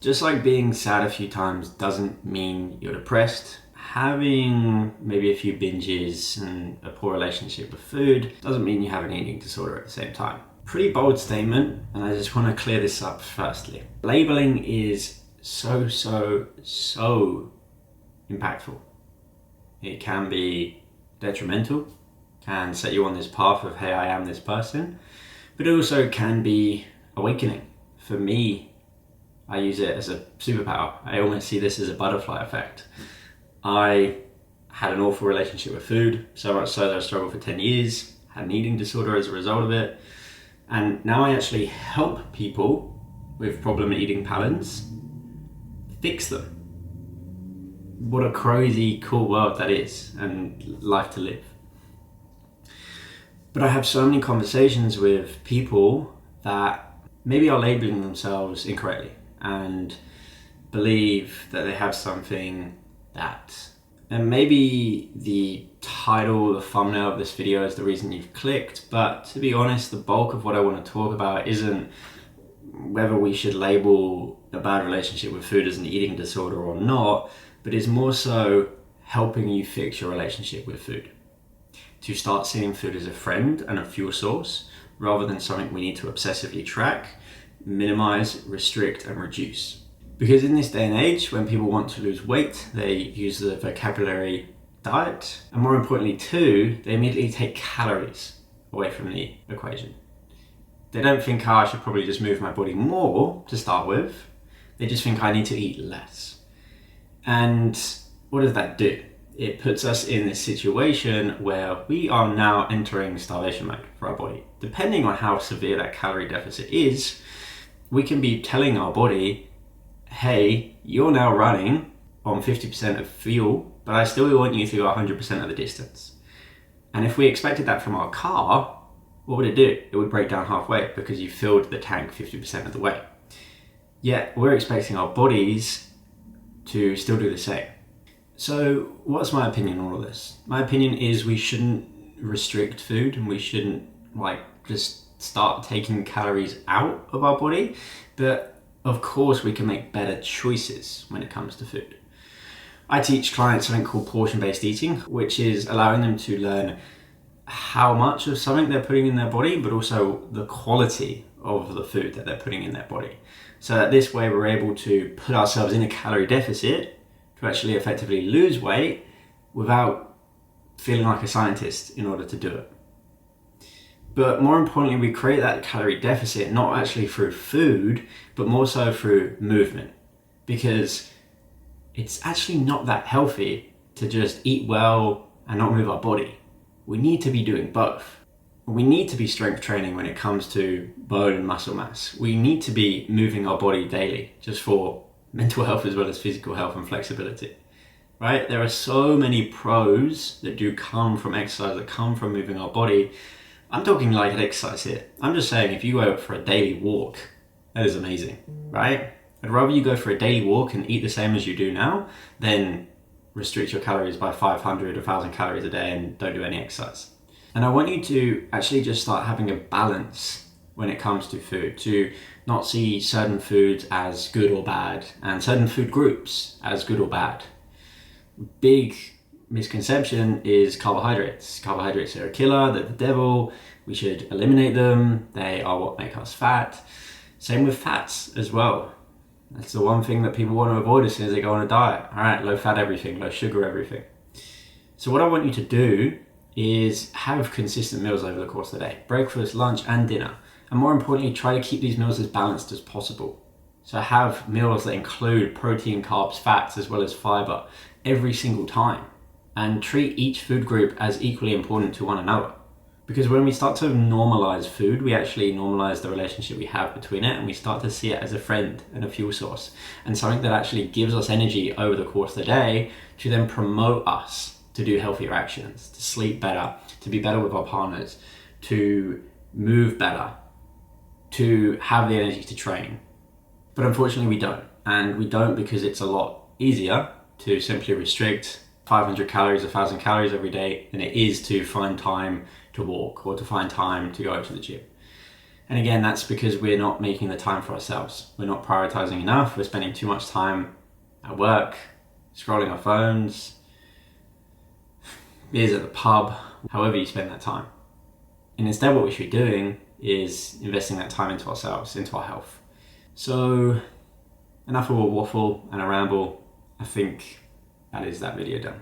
Just like being sad a few times doesn't mean you're depressed, having maybe a few binges and a poor relationship with food doesn't mean you have an eating disorder at the same time. Pretty bold statement, and I just want to clear this up firstly. Labeling is so impactful. It can be detrimental, can set you on this path of, hey, I am this person, but it also can be awakening. For me, I use it as a superpower. I almost see this as a butterfly effect. I had an awful relationship with food, so much so that I struggled for 10 years, had an eating disorder as a result of it, and now I actually help people with problem eating patterns fix them. What a crazy cool world that is, and life to live. But I have so many conversations with people that maybe are labeling themselves incorrectly and believe that they have something that, and maybe the title, the thumbnail of this video is the reason you've clicked, but to be honest, the bulk of what I want to talk about isn't whether we should label a bad relationship with food as an eating disorder or not, but is more so helping you fix your relationship with food. To start seeing food as a friend and a fuel source, rather than something we need to obsessively track, minimize, restrict, and reduce. Because in this day and age, when people want to lose weight, they use the vocabulary diet, and more importantly too, they immediately take calories away from the equation. They don't think, oh, I should probably just move my body more to start with. They just think I need to eat less. And what does that do? It puts us in this situation where we are now entering starvation mode for our body. Depending on how severe that calorie deficit is, we can be telling our body, hey, you're now running on 50% of fuel, but I still want you to go 100% of the distance. And if we expected that from our car, what would it do? It would break down halfway because you filled the tank 50% of the way. Yet we're expecting our bodies to still do the same. So what's my opinion on all of this? My opinion is we shouldn't restrict food, and we shouldn't just start taking calories out of our body, but of course we can make better choices when it comes to food. I teach clients something called portion-based eating, which is allowing them to learn how much of something they're putting in their body, but also the quality of the food that they're putting in their body. So that this way we're able to put ourselves in a calorie deficit to actually effectively lose weight without feeling like a scientist in order to do it. But more importantly, we create that calorie deficit not actually through food, but more so through movement. Because it's actually not that healthy to just eat well and not move our body. We need to be doing both. We need to be strength training when it comes to bone and muscle mass. We need to be moving our body daily, just for mental health as well as physical health and flexibility, right? There are so many pros that do come from exercise, that come from moving our body. I'm talking like an exercise here. I'm just saying if you go for a daily walk, that is amazing, right? I'd rather you go for a daily walk and eat the same as you do now than restrict your calories by 500, 1,000 calories a day and don't do any exercise. And I want you to actually just start having a balance when it comes to food, to not see certain foods as good or bad and certain food groups as good or bad. Big misconception is carbohydrates. Carbohydrates are a killer, they're the devil, we should eliminate them, they are what make us fat. Same with fats as well. That's the one thing that people want to avoid as soon as they go on a diet. All right, low fat everything, low sugar everything. So what I want you to do is have consistent meals over the course of the day, breakfast, lunch, and dinner. And more importantly, try to keep these meals as balanced as possible. So have meals that include protein, carbs, fats, as well as fiber every single time. And treat each food group as equally important to one another. Because when we start to normalize food, we actually normalize the relationship we have between it, and we start to see it as a friend and a fuel source, and something that actually gives us energy over the course of the day to then promote us to do healthier actions, to sleep better, to be better with our partners, to move better, to have the energy to train. But unfortunately we don't. And we don't because it's a lot easier to simply restrict 500 calories, 1,000 calories every day than it is to find time to walk or to find time to go to the gym. And again, that's because we're not making the time for ourselves. We're not prioritizing enough. We're spending too much time at work, scrolling our phones, beers at the pub, however you spend that time. And instead what we should be doing is investing that time into ourselves, into our health. So enough of a waffle and a ramble. I think that is that video done.